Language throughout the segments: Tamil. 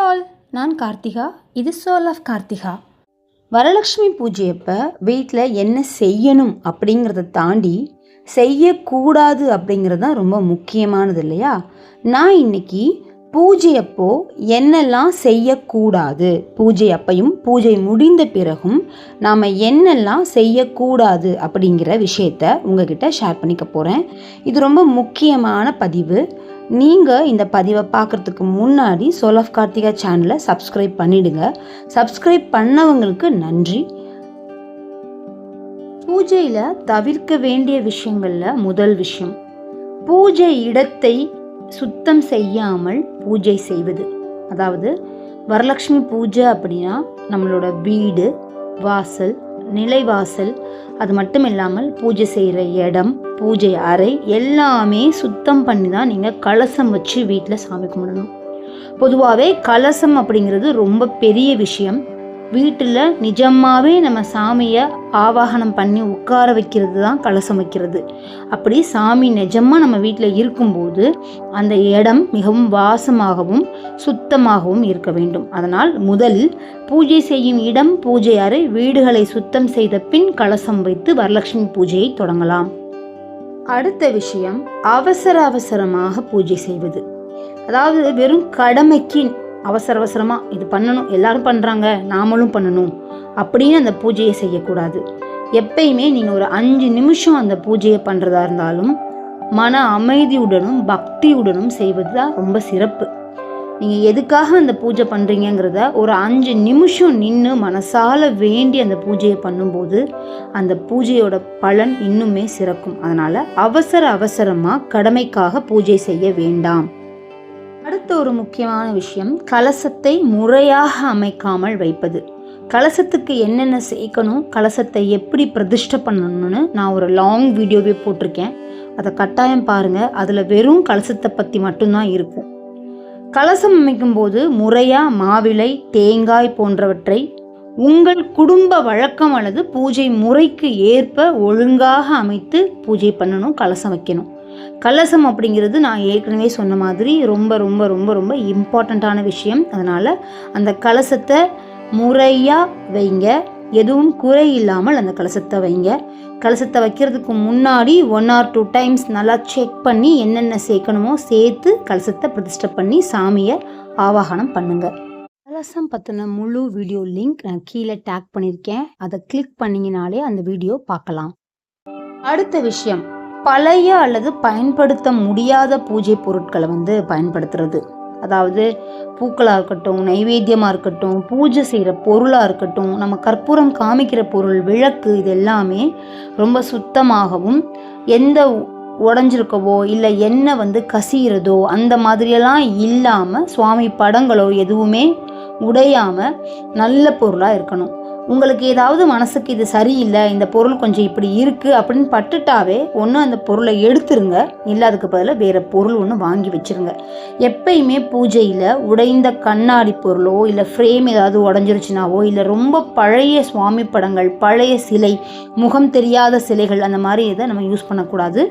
ஆல், நான் கார்த்திகா. இது சோல் ஆஃப் கார்த்திகா. வரலட்சுமி பூஜையப்போ வீட்டில் என்ன செய்யணும் அப்படிங்கிறத தாண்டி செய்யக்கூடாது அப்படிங்கிறது தான் ரொம்ப முக்கியமானது இல்லையா? நான் இன்னைக்கு பூஜையப்போ என்னெல்லாம் செய்யக்கூடாது, பூஜை அப்பையும் பூஜை முடிந்த பிறகும் நாம் என்னெல்லாம் செய்யக்கூடாது அப்படிங்கிற விஷயத்த உங்ககிட்ட ஷேர் பண்ணிக்க போகிறேன். இது ரொம்ப முக்கியமான பதிவு. நீங்கள் இந்த பதிவை பார்க்குறதுக்கு முன்னாடி சோல் ஆஃப் கார்த்திகா சேனலை சப்ஸ்கிரைப் பண்ணிடுங்க. சப்ஸ்கிரைப் பண்ணவங்களுக்கு நன்றி. பூஜையில் தவிர்க்க வேண்டிய விஷயங்களில் முதல் விஷயம், பூஜை இடத்தை சுத்தம் செய்யாமல் பூஜை செய்வது. அதாவது வரலட்சுமி பூஜை அப்படின்னா நம்மளோட வீடு, வாசல், நிலைவாசல், அது மட்டும் இல்லாமல் பூஜை செய்கிற இடம், பூஜை அறை எல்லாமே சுத்தம் பண்ணி தான் நீங்கள் கலசம் வச்சு வீட்டில் சாமி கும்பிடணும். பொதுவாகவே கலசம் அப்படிங்கிறது ரொம்ப பெரிய விஷயம். வீட்டில் நிஜமாகவே நம்ம சாமியை ஆவாகனம் பண்ணி உட்கார வைக்கிறது தான் கலசம் வைக்கிறது. அப்படி சாமி நிஜமாக நம்ம வீட்டில் இருக்கும்போது அந்த இடம் மிகவும் வாசமாகவும் சுத்தமாகவும் இருக்க வேண்டும். அதனால் முதலில் பூஜை செய்யும் இடம், பூஜை அறை, வீடுகளை சுத்தம் செய்த பின் கலசம் வைத்து வரலட்சுமி பூஜையை தொடங்கலாம். அடுத்த விஷயம், அவசரமாக பூஜை செய்வது. அதாவது வெறும் கடமைக்கு அவசரமாக இது பண்ணணும், எல்லாரும் பண்ணுறாங்க நாமளும் பண்ணணும் அப்படின்னு அந்த பூஜையை செய்யக்கூடாது. எப்பயுமே நீங்கள் ஒரு 5 நிமிஷம் அந்த பூஜையை பண்ணுறதா இருந்தாலும் மன அமைதியுடனும் பக்தியுடனும் செய்வது தான் ரொம்ப சிறப்பு. நீங்கள் எதுக்காக அந்த பூஜை பண்ணுறீங்கிறத ஒரு 5 நிமிஷம் நின்று மனசால வேண்டி அந்த பூஜையை பண்ணும்போது அந்த பூஜையோட பலன் இன்னுமே சிறக்கும். அதனால் அவசரமாக கடமைக்காக பூஜை செய்ய வேண்டாம். அடுத்த ஒரு முக்கியமான விஷயம், கலசத்தை முறையாக அமைக்காமல் வைப்பது. கலசத்துக்கு என்னென்ன சேர்க்கணும், கலசத்தை எப்படி பிரதிஷ்டை பண்ணணும்னு நான் ஒரு லாங் வீடியோவே போட்டிருக்கேன். அதை கட்டாயம் பாருங்கள். அதில் வெறும் கலசத்தை பற்றி மட்டும்தான் இருக்கும். கலசம் அமைக்கும் போது முறையாக மாவிலை, தேங்காய் போன்றவற்றை உங்கள் குடும்ப வழக்கம் அல்லது பூஜை முறைக்கு ஏற்ப ஒழுங்காக அமைத்து பூஜை பண்ணணும், கலசம் வைக்கணும். கலசம் அப்படிங்கிறது நான் ஏற்கனவே சொன்ன மாதிரி ரொம்ப ரொம்ப ரொம்ப ரொம்ப இம்பார்ட்டண்ட்டான விஷயம். அதனால் அந்த கலசத்தை முறையாக வைங்க, எதுவும் குறை இல்லாமல் அந்த கலசத்தை வைங்க. கலசத்தை வைக்கிறதுக்கு முன்னாடி 1 or 2 டைம்ஸ் நல்லா செக் பண்ணி என்னென்ன சேர்க்கணுமோ சேர்த்து கலசத்தை பிரதிஷ்டை பண்ணி சாமியை ஆவாகனம் பண்ணுங்க. கலசம் பற்றின முழு வீடியோ லிங்க் நான் கீழே டேக் பண்ணியிருக்கேன். அதை கிளிக் பண்ணிங்கனாலே அந்த வீடியோ பார்க்கலாம். அடுத்த விஷயம், பழைய அல்லது பயன்படுத்த முடியாத பூஜை பொருட்களை பயன்படுத்துறது. அதாவது பூக்களாக இருக்கட்டும், நைவேத்தியமாக இருக்கட்டும், பூஜை செய்கிற பொருளாக இருக்கட்டும், நம்ம கற்பூரம் காமிக்கிற பொருள், விளக்கு, இது எல்லாமே ரொம்ப சுத்தமாகவும் எந்த உடஞ்சிருக்கவோ இல்லை எண்ணெய் கசிகிறதோ அந்த மாதிரியெல்லாம் இல்லாமல், சுவாமி படங்களோ எதுவுமே உடையாமல் நல்ல பொருளாக இருக்கணும். உங்களுக்கு ஏதாவது மனசுக்கு இது சரியில்லை, இந்த பொருள் கொஞ்சம் இப்படி இருக்குது அப்படின்னு பட்டுட்டாவே ஒன்று அந்த பொருளை எடுத்துருங்க, இல்லை அதுக்கு பதிலாக வேறு பொருள் ஒன்று வாங்கி வச்சுருங்க. எப்பயுமே பூஜையில் உடைந்த கண்ணாடி பொருளோ இல்லை ஃப்ரேம் ஏதாவது உடஞ்சிருச்சுனாவோ இல்லை ரொம்ப பழைய சுவாமி படங்கள், பழைய சிலை, முகம் தெரியாத சிலைகள், அந்த மாதிரி இதை நம்ம யூஸ் பண்ணக்கூடாது.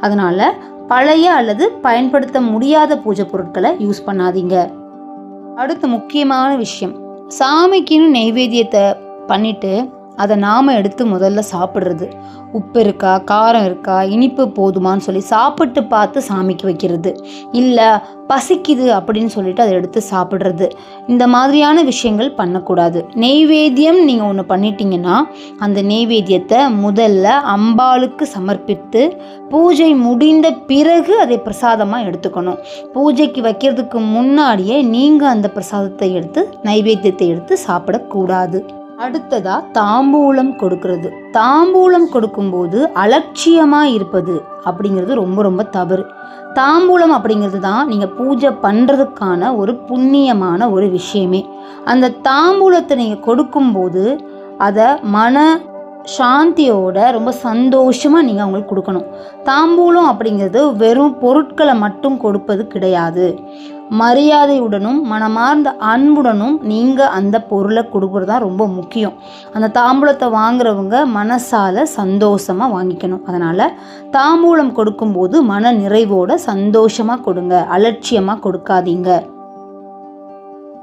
அதனால் பழைய அல்லது பயன்படுத்த முடியாத பூஜை பொருட்களை யூஸ் பண்ணாதீங்க. அடுத்த முக்கியமான விஷயம், சாமிக்குன்னு நைவேத்தியத்தை பண்ணிவிட்டு அதை நாம் எடுத்து முதல்ல சாப்பிட்றது. உப்பு இருக்கா, காரம் இருக்கா, இனிப்பு போதுமான்னு சொல்லி சாப்பிட்டு பார்த்து சாமிக்கு வைக்கிறது, இல்லை பசிக்குது அப்படின்னு சொல்லிட்டு அதை எடுத்து சாப்பிட்றது, இந்த மாதிரியான விஷயங்கள் பண்ணக்கூடாது. நெய்வேத்தியம் நீங்கள் ஒன்று பண்ணிட்டீங்கன்னா அந்த நெய்வேத்தியத்தை முதல்ல அம்பாளுக்கு சமர்ப்பித்து பூஜை முடிந்த பிறகு அதை பிரசாதமாக எடுத்துக்கணும். பூஜைக்கு வைக்கிறதுக்கு முன்னாடியே நீங்கள் அந்த பிரசாதத்தை எடுத்து நைவேத்தியத்தை எடுத்து சாப்பிடக்கூடாது. அடுத்ததா தாம்பூலம் கொடுக்கறது. தாம்பூலம் கொடுக்கும்போது அலட்சியமாக இருப்பது அப்படிங்கிறது ரொம்ப ரொம்ப தவறு. தாம்பூலம் அப்படிங்கிறது தான் நீங்கள் பூஜை பண்ணுறதுக்கான ஒரு புண்ணியமான ஒரு விஷயமே. அந்த தாம்பூலத்தை நீங்கள் கொடுக்கும்போது அதை மன சாந்தியோட ரொம்ப சந்தோஷமாக நீங்கள் அவங்களுக்கு கொடுக்கணும். தாம்பூலம் அப்படிங்கிறது வெறும் பொருட்களை மட்டும் கொடுப்பது கிடையாது. மரியாதையுடனும் மனமார்ந்த அன்புடனும் நீங்கள் அந்த பொருளை கொடுக்குறது தான் ரொம்ப முக்கியம். அந்த தாம்பூலத்தை வாங்குறவங்க மனசால சந்தோஷமாக வாங்கிக்கணும். அதனால் தாம்பூலம் கொடுக்கும்போது மன நிறைவோட சந்தோஷமாக கொடுங்க, அலட்சியமாக கொடுக்காதீங்க.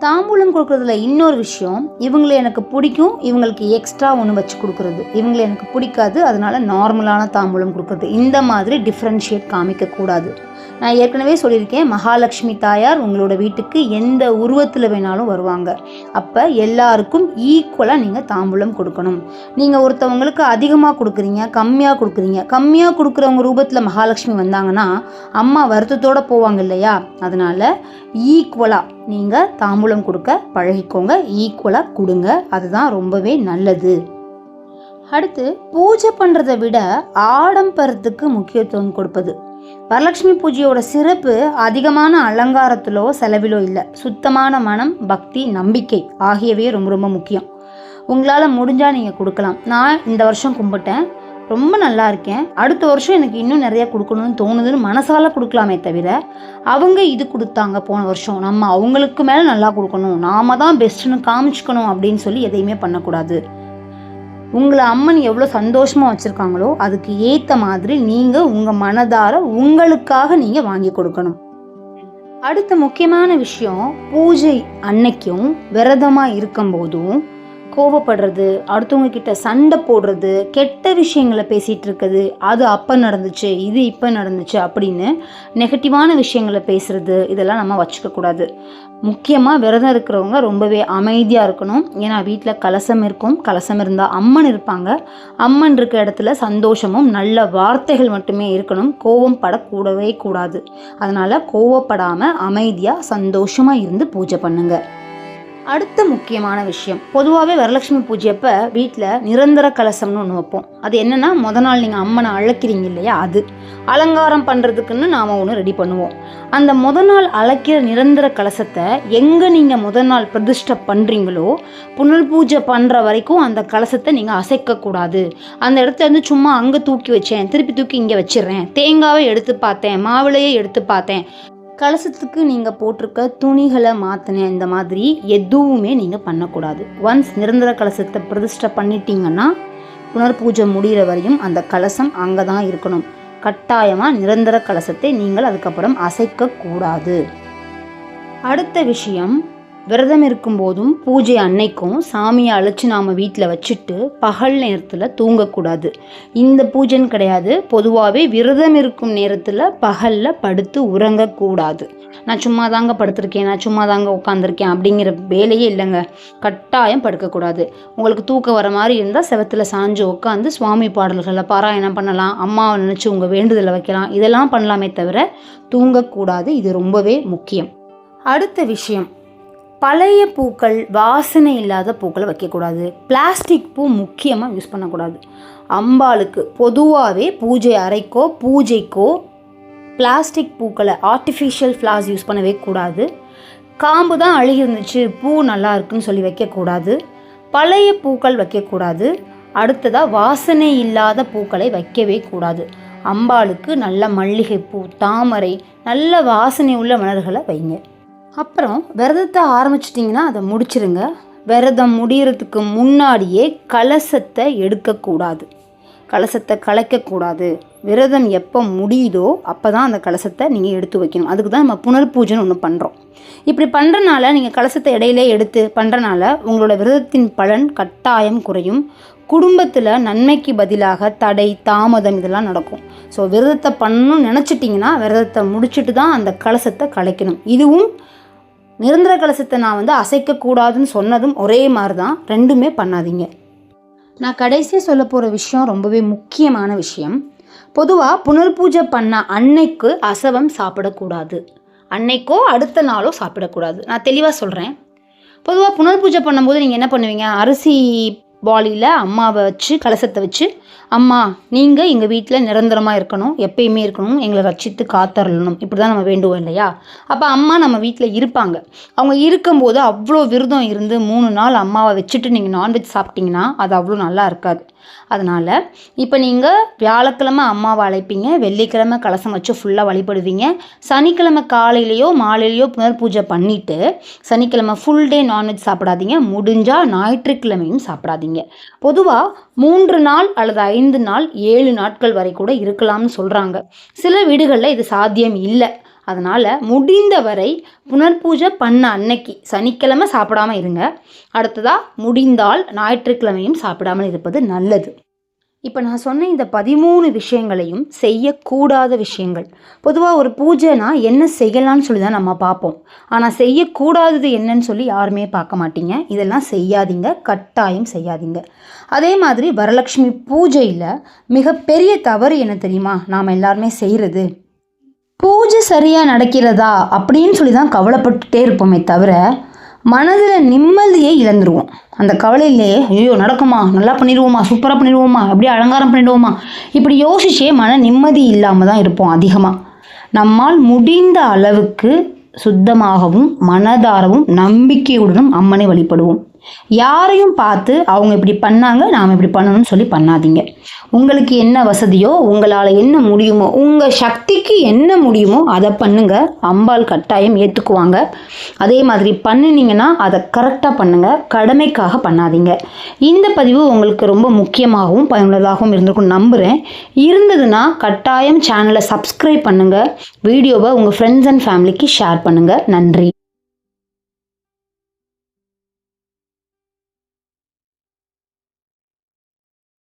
தாம்பூலம் கொடுக்குறதுல இன்னொரு விஷயம், இவங்களை எனக்கு பிடிக்கும், இவங்களுக்கு எக்ஸ்ட்ரா ஒன்று வச்சு கொடுக்குறது, இவங்களை எனக்கு பிடிக்காது அதனால நார்மலான தாம்பூலம் கொடுக்குறது, இந்த மாதிரி டிஃப்ரென்ஷியேட் காமிக்கக்கூடாது. நான் ஏற்கனவே சொல்லியிருக்கேன், மகாலட்சுமி தாயார் உங்களோட வீட்டுக்கு எந்த உருவத்தில் வேணாலும் வருவாங்க. அப்போ எல்லாருக்கும் ஈக்குவலாக நீங்கள் தாம்பூலம் கொடுக்கணும். நீங்கள் ஒருத்தவங்களுக்கு அதிகமாக கொடுக்குறீங்க, கம்மியாக கொடுக்குறீங்க, கம்மியாக கொடுக்குறவங்க ரூபத்தில் மகாலட்சுமி வந்தாங்கன்னா அம்மா வருத்தத்தோடு போவாங்க இல்லையா? அதனால் ஈக்குவலாக நீங்கள் தாம்பூலம் கொடுக்க பழகிக்கோங்க, ஈக்குவலாக கொடுங்க, அதுதான் ரொம்பவே நல்லது. அடுத்து, பூஜை பண்ணுறதை விட ஆடம்பரத்துக்கு முக்கியத்துவம் கொடுப்பது. வரலட்சுமி பூஜையோட சிறப்பு அதிகமான அலங்காரத்திலோ செலவிலோ இல்லை, சுத்தமான மனம், பக்தி, நம்பிக்கை ஆகியவையே ரொம்ப ரொம்ப முக்கியம். உங்களால் முடிஞ்சால் நீங்கள் கொடுக்கலாம். நான் இந்த வருஷம் கும்பிட்டேன், ரொம்ப நல்லா இருக்கேன், அடுத்த வருஷம் எனக்கு இன்னும் நிறையா கொடுக்கணும்னு தோணுதுன்னு மனசால கொடுக்கலாமே தவிர, அவங்க இது கொடுத்தாங்க போன வருஷம், நம்ம அவங்களுக்கு மேலே நல்லா கொடுக்கணும், நாம தான் பெஸ்ட்டுன்னு காமிச்சிக்கணும் அப்படின்னு சொல்லி எதையுமே பண்ணக்கூடாது. உங்களை அம்மன் எவ்வளோ சந்தோஷமாக வச்சுருக்காங்களோ அதுக்கு ஏற்ற மாதிரி நீங்கள் உங்கள் மனதார உங்களுக்காக நீங்கள் வாங்கி கொடுக்கணும். அடுத்த முக்கியமான விஷயம், பூஜை அன்னைக்கும் விரதமாக இருக்கும்போதும் கோபப்படுறது, அடுத்தவங்க கிட்ட சண்டை போடுறது, கெட்ட விஷயங்களை பேசிகிட்டு இருக்குது, அது அப்போ நடந்துச்சு, இது இப்போ நடந்துச்சு அப்படின்னு நெகட்டிவான விஷயங்களை பேசுகிறது, இதெல்லாம் நம்ம வச்சுக்கக்கூடாது. முக்கியமாக விரதம் இருக்கிறவங்க ரொம்பவே அமைதியாக இருக்கணும். ஏன்னா வீட்டில் கலசம் இருக்கும், கலசம் இருந்தால் அம்மன் இருப்பாங்க, அம்மன் இருக்க இடத்துல சந்தோஷமும் நல்ல வார்த்தைகள் மட்டுமே இருக்கணும், கோபம் படக்கூடவே கூடாது. அதனால் கோவப்படாமல் அமைதியாக சந்தோஷமாக இருந்து பூஜை பண்ணுங்க. அடுத்த முக்கியமான விஷயம், பொதுவாகவே வரலட்சுமி பூஜையப்போ வீட்டில் நிரந்தர கலசம்னு ஒன்று வைப்போம். அது என்னென்னா, முத நாள் நீங்கள் அம்மனை அழைக்கிறீங்க இல்லையா, அது அலங்காரம் பண்ணுறதுக்குன்னு நாம் ஒன்று ரெடி பண்ணுவோம். அந்த முத நாள் அழைக்கிற நிரந்தர கலசத்தை எங்கே நீங்கள் முத நாள் பிரதிஷ்டை பண்ணுறீங்களோ புனல் பூஜை பண்ணுற வரைக்கும் அந்த கலசத்தை நீங்கள் அசைக்கக்கூடாது. அந்த இடத்துல இருந்து சும்மா அங்கே தூக்கி வச்சேன், திருப்பி தூக்கி இங்கே வச்சிடுறேன், தேங்காவை எடுத்து பார்த்தேன், மாவிளையை எடுத்து பார்த்தேன், கலசத்துக்கு நீங்கள் போட்டிருக்க துணிகளை மாற்றினேன், இந்த மாதிரி எதுவுமே நீங்கள் பண்ணக்கூடாது. ஒன்ஸ் நிரந்தர கலசத்தை பிரதிஷ்டை பண்ணிட்டீங்கன்னா புனர் பூஜை முடிகிற வரையும் அந்த கலசம் அங்கே தான் இருக்கணும். கட்டாயமாக நிரந்தர கலசத்தை நீங்கள் அதுக்கப்புறம் அசைக்கக்கூடாது. அடுத்த விஷயம், விரதம் இருக்கும்போதும் பூஜை அன்னைக்கும் சாமியை அழைச்சி நாம் வீட்டில் வச்சுட்டு பகல் நேரத்தில் தூங்கக்கூடாது. இந்த பூஜைன்னு கிடையாது, பொதுவாகவே விரதம் இருக்கும் நேரத்தில் பகலில் படுத்து உறங்கக்கூடாது. நான் சும்மா தாங்க படுத்திருக்கேன், நான் சும்மா தாங்க உட்காந்துருக்கேன் அப்படிங்கிற வேலையே இல்லைங்க. கட்டாயம் படுக்கக்கூடாது. உங்களுக்கு தூக்கம் வர மாதிரி இருந்தால் செவத்தில் சாஞ்சு உட்காந்து சுவாமி பாடல்களை பாராயணம் பண்ணலாம், அம்மாவை நினச்சி உங்கள் வேண்டுதலை வைக்கலாம், இதெல்லாம் பண்ணலாமே தவிர தூங்கக்கூடாது. இது ரொம்பவே முக்கியம். அடுத்த விஷயம், பழைய பூக்கள், வாசனை இல்லாத பூக்களை வைக்கக்கூடாது. பிளாஸ்டிக் பூ முக்கியமாக யூஸ் பண்ணக்கூடாது. அம்பாளுக்கு பொதுவாகவே பூஜை அறைக்கோ பூஜைக்கோ பிளாஸ்டிக் பூக்களை, ஆர்டிஃபிஷியல் ஃப்ளார்ஸ் யூஸ் பண்ணவே கூடாது. காம்பு தான் அழுகி இருந்துச்சு, பூ நல்லா இருக்குன்னு சொல்லி வைக்கக்கூடாது. பழைய பூக்கள் வைக்கக்கூடாது. அடுத்ததாக வாசனை இல்லாத பூக்களை வைக்கவே கூடாது. அம்பாளுக்கு நல்ல மல்லிகைப்பூ, தாமரை, நல்ல வாசனை உள்ள மலர்களை வைங்க. அப்புறம் விரதத்தை ஆரம்பிச்சிட்டிங்கன்னா அதை முடிச்சிருங்க. விரதம் முடிகிறதுக்கு முன்னாடியே கலசத்தை எடுக்கக்கூடாது, கலசத்தை கலைக்கக்கூடாது. விரதம் எப்போ முடியுதோ அப்போ தான் அந்த கலசத்தை நீங்கள் எடுத்து வைக்கணும். அதுக்கு தான் நம்ம புனர் பூஜைன்னு ஒன்று பண்ணுறோம். இப்படி பண்ணுறனால, நீங்கள் கலசத்தை இடையிலே எடுத்து பண்ணுறனால உங்களோட விரதத்தின் பலன் கட்டாயம் குறையும். குடும்பத்தில் நன்மைக்கு பதிலாக தடை, தாமதம் இதெல்லாம் நடக்கும். ஸோ விரதத்தை பண்ணணும்னு நினச்சிட்டிங்கன்னா விரதத்தை முடிச்சுட்டு தான் அந்த கலசத்தை கலைக்கணும். இதுவும் நிரந்தர கலசத்தை நான் அசைக்கக்கூடாதுன்னு சொன்னதும் ஒரே மாதிரி தான், ரெண்டுமே பண்ணாதீங்க. நான் கடைசியாக சொல்ல போகிற விஷயம் ரொம்பவே முக்கியமான விஷயம். பொதுவாக புனர் பூஜை பண்ண அன்னைக்கு அசைவம் சாப்பிடக்கூடாது, அன்னைக்கோ அடுத்த நாளோ சாப்பிடக்கூடாது. நான் தெளிவாக சொல்கிறேன். பொதுவாக புனர் பூஜை பண்ணும்போது நீங்கள் என்ன பண்ணுவீங்க, அரிசி பாலியில் அம்மாவை வச்சு கலசத்தை வச்சு, அம்மா நீங்கள் எங்கள் வீட்டில் நிரந்தரமாக இருக்கணும், எப்பயுமே இருக்கணும், எங்களை ரட்சித்து காத்தரலணும், இப்படி தான் நம்ம வேண்டுவோம் இல்லையா? அப்போ அம்மா நம்ம வீட்டில் இருப்பாங்க. அவங்க இருக்கும்போது அவ்வளோ விரதம் இருந்து 3 நாள் அம்மாவை வச்சுட்டு நீங்கள் நான்வெஜ் சாப்பிட்டிங்கன்னா அது அவ்வளோ நல்லா இருக்காது. அதனால் இப்போ நீங்கள் வியாழக்கிழமை அம்மாவை அழைப்பீங்க, வெள்ளிக்கிழமை கலசம் வச்சு ஃபுல்லாக வழிபடுவீங்க, சனிக்கிழமை காலையிலையோ மாலையிலையோ புனர் பூஜை பண்ணிவிட்டு சனிக்கிழமை ஃபுல் டே நான்வெஜ் சாப்பிடாதீங்க, முடிஞ்சால் ஞாயிற்றுக்கிழமையும் சாப்பிடாதீங்க. பொதுவாக 3 நாள் அல்லது 5 நாள் 7 நாட்கள் வரை கூட இருக்கலாம்னு சொல்கிறாங்க. சில வீடுகளில் இது சாத்தியம் இல்லை. அதனால் முடிந்தவரை புனர்பூஜை பண்ண அன்னைக்கு சனிக்கிழமை சாப்பிடாமல் இருங்க. அடுத்ததாக முடிந்தால் ஞாயிற்றுக்கிழமையும் சாப்பிடாமல் இருப்பது நல்லது. இப்போ நான் சொன்ன இந்த 13 விஷயங்களையும் செய்யக்கூடாத விஷயங்கள். பொதுவாக ஒரு பூஜைனா என்ன செய்யலான்னு சொல்லி தான் நம்ம பார்ப்போம். ஆனால் செய்யக்கூடாதது என்னன்னு சொல்லி யாருமே பார்க்க மாட்டீங்க. இதெல்லாம் செய்யாதீங்க, கட்டாயம் செய்யாதீங்க. அதே மாதிரி வரலட்சுமி பூஜையில் மிகப்பெரிய தவறு என்ன தெரியுமா? நாம் எல்லாருமே செய்கிறது, பூஜை சரியாக நடக்கிறதா அப்படின்னு சொல்லி தான் கவலைப்பட்டுட்டே இருப்போமே தவிர மனதில் நிம்மதியை இழந்துருவோம். அந்த கவலையிலே ஐயோ நடக்குமா, நல்லா பண்ணிடுவோமா, சூப்பராக பண்ணிடுவோமா, அப்படியே அலங்காரம் பண்ணிடுவோமா, இப்படி யோசிச்சே மன நிம்மதி இல்லாமல் தான் இருப்போம். அதிகமாக நம்மால் முடிந்த அளவுக்கு சுத்தமாகவும் மனதாரவும் நம்பிக்கையுடனும் அம்மனை வழிபடுவோம். யாரையும் பார்த்து அவங்க இப்படி பண்ணாங்க நாம் இப்படி பண்ணணும்னு சொல்லி பண்ணாதீங்க. உங்களுக்கு என்ன வசதியோ, உங்களால் என்ன முடியுமோ, உங்கள் சக்திக்கு என்ன முடியுமோ அதை பண்ணுங்க. அம்பாள் கட்டாயம் ஏற்றுக்குவாங்க. அதே மாதிரி பண்ணினீங்கன்னா அதை கரெக்டாக பண்ணுங்கள், கடமைக்காக பண்ணாதீங்க. இந்த பதிவு உங்களுக்கு ரொம்ப முக்கியமாகவும் பயனுள்ளதாகவும் இருந்திருக்கும் நம்புகிறேன். இருந்ததுன்னா கட்டாயம் சேனலை சப்ஸ்கிரைப் பண்ணுங்கள், வீடியோவை உங்கள் ஃப்ரெண்ட்ஸ் அண்ட் ஃபேமிலிக்கு ஷேர் பண்ணுங்கள். நன்றி.